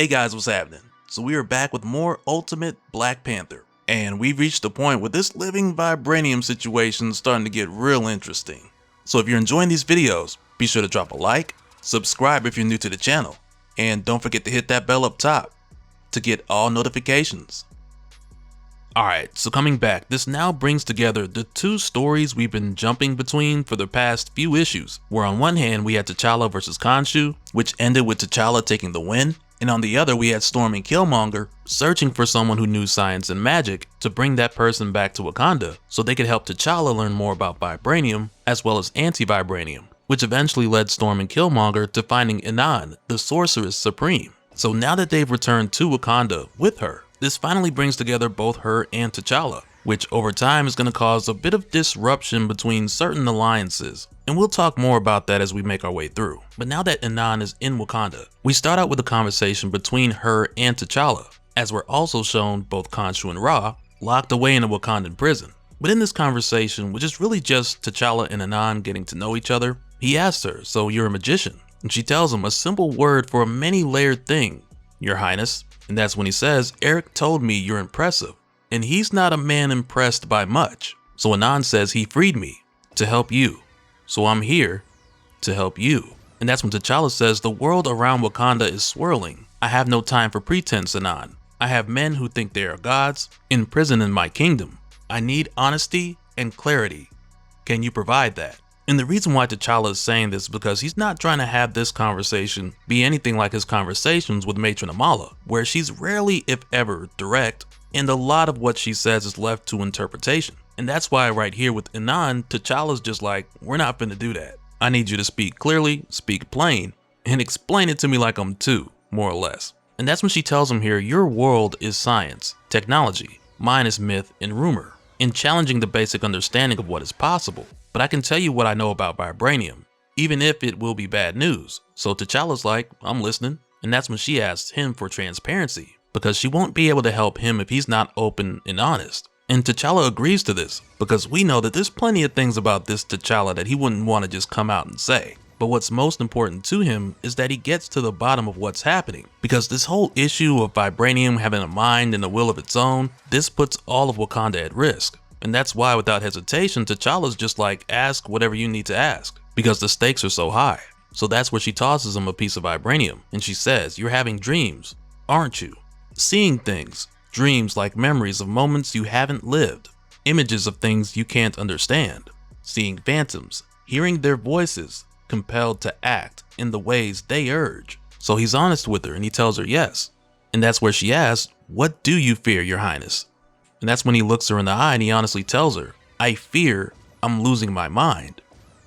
Hey guys, what's happening? So we are back with more Ultimate Black Panther, and we've reached the point where this living Vibranium situation is starting to get real interesting. So if you're enjoying these videos, be sure to drop a like, subscribe if you're new to the channel, and don't forget to hit that bell up top to get all notifications. Alright, so coming back, this now brings together the two stories we've been jumping between for the past few issues, where on one hand we had T'Challa vs. Khonshu, which ended with T'Challa taking the win, and on the other we had Storm and Killmonger searching for someone who knew science and magic to bring that person back to Wakanda so they could help T'Challa learn more about Vibranium as well as anti-Vibranium, which eventually led Storm and Killmonger to finding Anan, the sorceress supreme. So now that they've returned to Wakanda with her, this finally brings together both her and T'Challa, which over time is going to cause a bit of disruption between certain alliances, and we'll talk more about that as we make our way through. But now that Anan is in Wakanda, we start out with a conversation between her and T'Challa, as we're also shown both Khonshu and Ra locked away in a Wakandan prison. But in this conversation, which is really just T'Challa and Anan getting to know each other, he asks her, "So you're a magician?" And she tells him a simple word for a many-layered thing, "Your Highness." And that's when he says, "Eric told me you're impressive." And he's not a man impressed by much. So Anan says he freed me to help you. So I'm here to help you. And that's when T'Challa says, "The world around Wakanda is swirling. I have no time for pretense, Anan. I have men who think they are gods imprisoned in my kingdom. I need honesty and clarity. Can you provide that?" And the reason why T'Challa is saying this is because he's not trying to have this conversation be anything like his conversations with Matron Amala, where she's rarely, if ever, direct, and a lot of what she says is left to interpretation. And that's why right here with Anan, T'Challa's just like, "We're not finna do that. I need you to speak clearly, speak plain, and explain it to me like I'm two, more or less." And that's when she tells him here, "Your world is science, technology, mine is myth and rumor, and challenging the basic understanding of what is possible. But I can tell you what I know about Vibranium, even if it will be bad news." So T'Challa's like, "I'm listening." And that's when she asks him for transparency, because she won't be able to help him if he's not open and honest. And T'Challa agrees to this, because we know that there's plenty of things about this T'Challa that he wouldn't want to just come out and say. But what's most important to him is that he gets to the bottom of what's happening, because this whole issue of Vibranium having a mind and a will of its own, this puts all of Wakanda at risk. And that's why without hesitation, T'Challa's just like, "Ask whatever you need to ask," because the stakes are so high. So that's where she tosses him a piece of Vibranium, and she says, "You're having dreams, aren't you? Seeing things, dreams like memories of moments you haven't lived, images of things you can't understand, seeing phantoms, hearing their voices, compelled to act in the ways they urge." So he's honest with her and he tells her yes. And that's where she asks, "What do you fear, Your Highness?" And that's when he looks her in the eye and he honestly tells her, "I fear I'm losing my mind."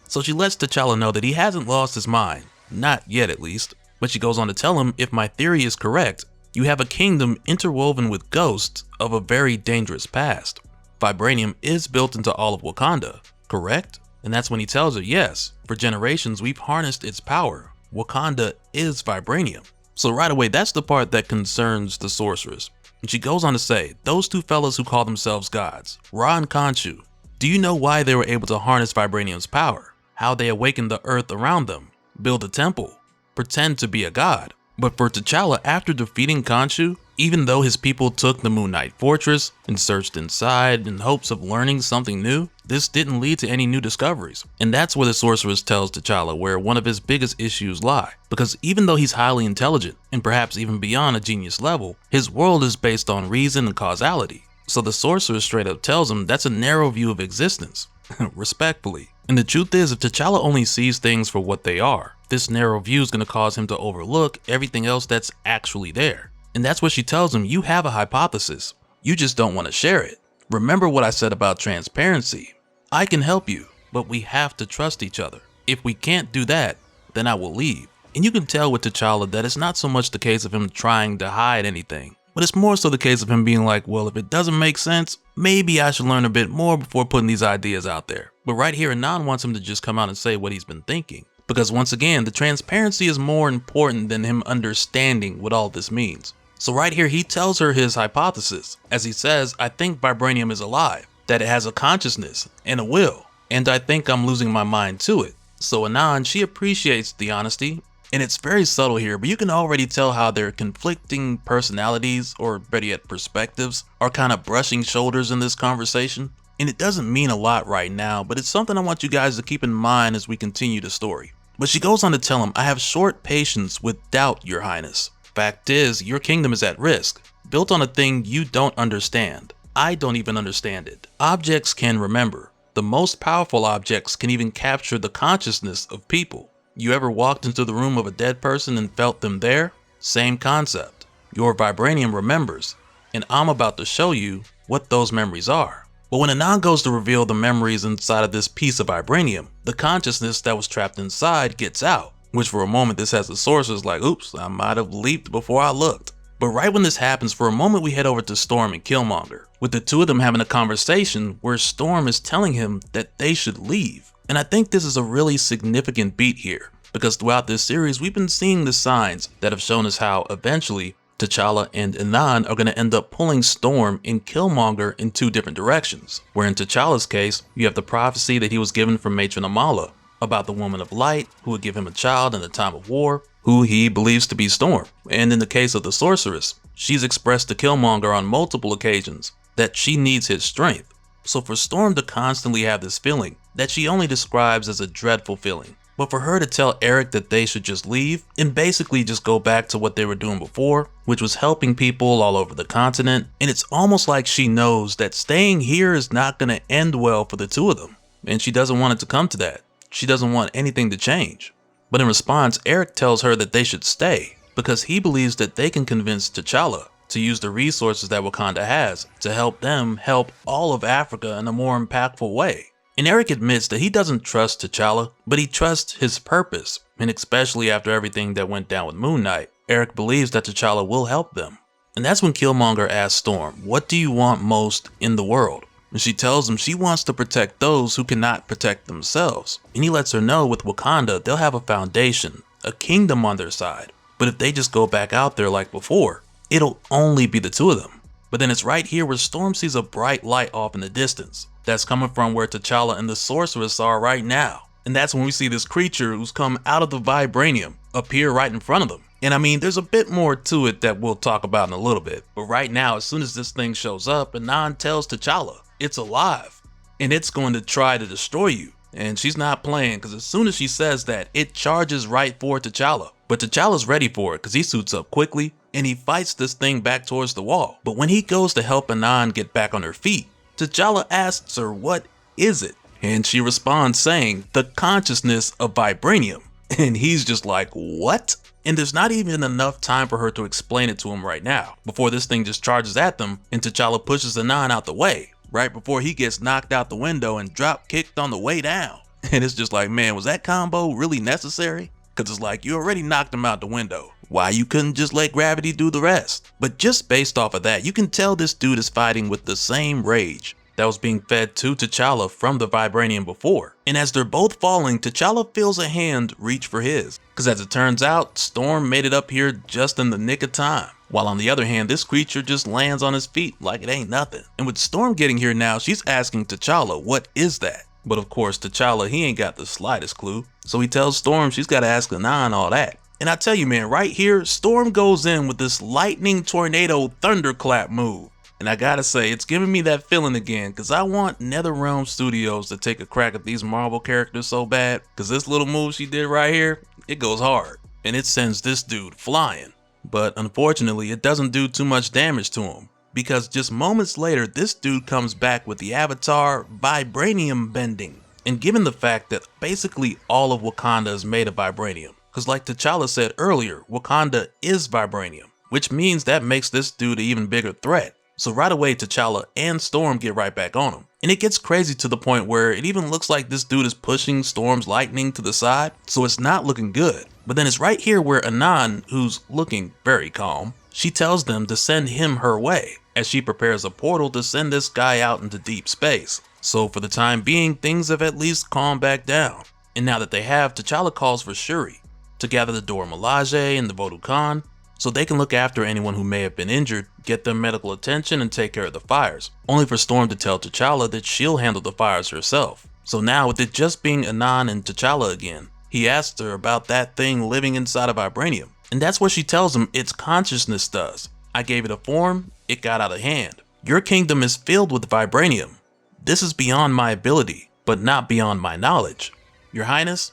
So she lets T'Challa know that he hasn't lost his mind, not yet at least. But she goes on to tell him, "If my theory is correct, you have a kingdom interwoven with ghosts of a very dangerous past. Vibranium is built into all of Wakanda, correct?" And that's when he tells her, "Yes, for generations we've harnessed its power. Wakanda is Vibranium." So right away, that's the part that concerns the sorceress. And she goes on to say, "Those two fellas who call themselves gods, Ra and Khonshu, do you know why they were able to harness Vibranium's power? How they awakened the earth around them, build a temple, pretend to be a god?" But for T'Challa, after defeating Khonshu, even though his people took the Moon Knight Fortress and searched inside in hopes of learning something new, this didn't lead to any new discoveries. And that's where the sorceress tells T'Challa where one of his biggest issues lie. Because even though he's highly intelligent, and perhaps even beyond a genius level, his world is based on reason and causality. So the sorceress straight up tells him that's a narrow view of existence, respectfully. And the truth is, if T'Challa only sees things for what they are, this narrow view is going to cause him to overlook everything else that's actually there. And that's what she tells him, "You have a hypothesis. You just don't want to share it. Remember what I said about transparency. I can help you, but we have to trust each other. If we can't do that, then I will leave." And you can tell with T'Challa that it's not so much the case of him trying to hide anything, but it's more so the case of him being like, "Well, if it doesn't make sense, maybe I should learn a bit more before putting these ideas out there." But right here, Anan wants him to just come out and say what he's been thinking. Because once again, the transparency is more important than him understanding what all this means. So right here, he tells her his hypothesis. As he says, "I think Vibranium is alive, that it has a consciousness and a will, and I think I'm losing my mind to it." So Anan, she appreciates the honesty And it's very subtle here, but you can already tell how their conflicting personalities, or better yet perspectives, are kind of brushing shoulders in this conversation. And it doesn't mean a lot right now, but it's something I want you guys to keep in mind as we continue the story. But she goes on to tell him, I have short patience with doubt, your highness. Fact is, your kingdom is at risk, built on a thing you don't understand. I don't even understand it. Objects can remember. The most powerful objects can even capture the consciousness of people. You ever walked into the room of a dead person and felt them there? Same concept. Your vibranium remembers, and I'm about to show you what those memories are. But when Anan goes to reveal the memories inside of this piece of vibranium, the consciousness that was trapped inside gets out, which for a moment this has the sorceress like, oops, I might have leaped before I looked. But right when this happens, for a moment we head over to Storm and Killmonger, with the two of them having a conversation where Storm is telling him that they should leave. And I think this is a really significant beat here, because throughout this series we've been seeing the signs that have shown us how eventually T'Challa and Anan are going to end up pulling Storm and Killmonger in two different directions. Where in T'Challa's case, you have the prophecy that he was given from Matron Amala about the woman of light who would give him a child in a time of war, who he believes to be Storm. And in the case of the sorceress, she's expressed to Killmonger on multiple occasions that she needs his strength. So for Storm to constantly have this feeling that she only describes as a dreadful feeling, but for her to tell Eric that they should just leave and basically just go back to what they were doing before, which was helping people all over the continent, and it's almost like she knows that staying here is not going to end well for the two of them, and she doesn't want it to come to that. She doesn't want anything to change. But in response, Eric tells her that they should stay because he believes that they can convince T'Challa to use the resources that Wakanda has to help them help all of Africa in a more impactful way. And Eric admits that he doesn't trust T'Challa, but he trusts his purpose, and especially after everything that went down with Moon Knight, Eric believes that T'Challa will help them. And that's when Killmonger asks Storm, what do you want most in the world? And she tells him she wants to protect those who cannot protect themselves. And he lets her know with Wakanda, they'll have a foundation, a kingdom on their side. But if they just go back out there like before, it'll only be the two of them. But then it's right here where Storm sees a bright light off in the distance. That's coming from where T'Challa and the sorceress are right now. And that's when we see this creature who's come out of the vibranium appear right in front of them. And I mean, there's a bit more to it that we'll talk about in a little bit. But right now, as soon as this thing shows up, Anan tells T'Challa it's alive and it's going to try to destroy you. And she's not playing, because as soon as she says that, it charges right for T'Challa. But T'Challa's ready for it because he suits up quickly and he fights this thing back towards the wall. But when he goes to help Anan get back on her feet, T'Challa asks her, what is it? And she responds saying, the consciousness of vibranium. And he's just like, what? And there's not even enough time for her to explain it to him right now, before this thing just charges at them and T'Challa pushes Anan out the way, right before he gets knocked out the window and drop kicked on the way down. And it's just like, man, was that combo really necessary? Because it's like, you already knocked him out the window. Why you couldn't just let gravity do the rest? But just based off of that, you can tell this dude is fighting with the same rage that was being fed to T'Challa from the vibranium before. And as they're both falling, T'Challa feels a hand reach for his. Because as it turns out, Storm made it up here just in the nick of time. While on the other hand, this creature just lands on his feet like it ain't nothing. And with Storm getting here now, she's asking T'Challa, what is that? But of course, T'Challa, he ain't got the slightest clue. So he tells Storm she's got to ask Anan all that. And I tell you, man, right here, Storm goes in with this lightning tornado thunderclap move. And I gotta say, it's giving me that feeling again, because I want NetherRealm Studios to take a crack at these Marvel characters so bad, because this little move she did right here, it goes hard. And it sends this dude flying. But unfortunately, it doesn't do too much damage to him, because just moments later, this dude comes back with the Avatar Vibranium bending. And given the fact that basically all of Wakanda is made of vibranium, because like T'Challa said earlier, Wakanda is vibranium, which means that makes this dude an even bigger threat. So right away, T'Challa and Storm get right back on him. And it gets crazy to the point where it even looks like this dude is pushing Storm's lightning to the side, so it's not looking good. But then it's right here where Anan, who's looking very calm, she tells them to send him her way, as she prepares a portal to send this guy out into deep space. So for the time being, things have at least calmed back down. And now that they have, T'Challa calls for Shuri to gather the Dora Milaje and the Vodou Khan, so they can look after anyone who may have been injured, get them medical attention, and take care of the fires. Only for Storm to tell T'Challa that she'll handle the fires herself. So now with it just being Anan and T'Challa again, He asks her about that thing living inside of Vibranium, and that's what she tells him its consciousness does. I gave it a form, it got out of hand. Your kingdom is filled with Vibranium. This is beyond my ability, but not beyond my knowledge. Your Highness,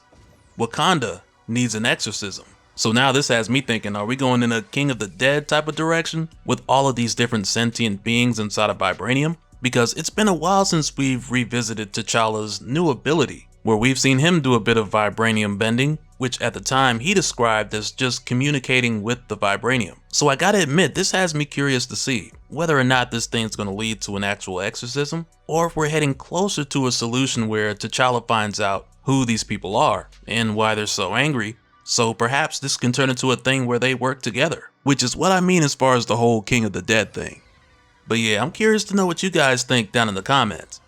Wakanda needs an exorcism. So now this has me thinking, are we going in a King of the Dead type of direction with all of these different sentient beings inside of Vibranium? Because it's been a while since we've revisited T'Challa's new ability, where we've seen him do a bit of Vibranium bending, which at the time he described as just communicating with the Vibranium. So I gotta admit, this has me curious to see whether or not this thing's gonna lead to an actual exorcism, or if we're heading closer to a solution where T'Challa finds out who these people are and why they're so angry. So perhaps this can turn into a thing where they work together, which is what I mean as far as the whole King of the Dead thing. But yeah, I'm curious to know what you guys think down in the comments.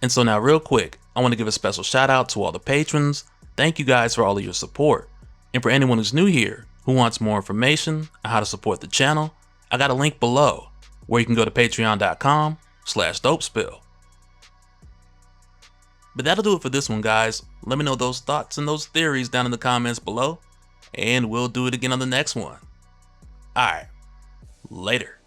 And so now real quick, I want to give a special shout out to all the patrons. Thank you guys for all of your support. And for anyone who's new here, who wants more information on how to support the channel, I got a link below where you can go to patreon.com/dopespill. But that'll do it for this one, guys. Let me know those thoughts and those theories down in the comments below, and we'll do it again on the next one. Alright, later.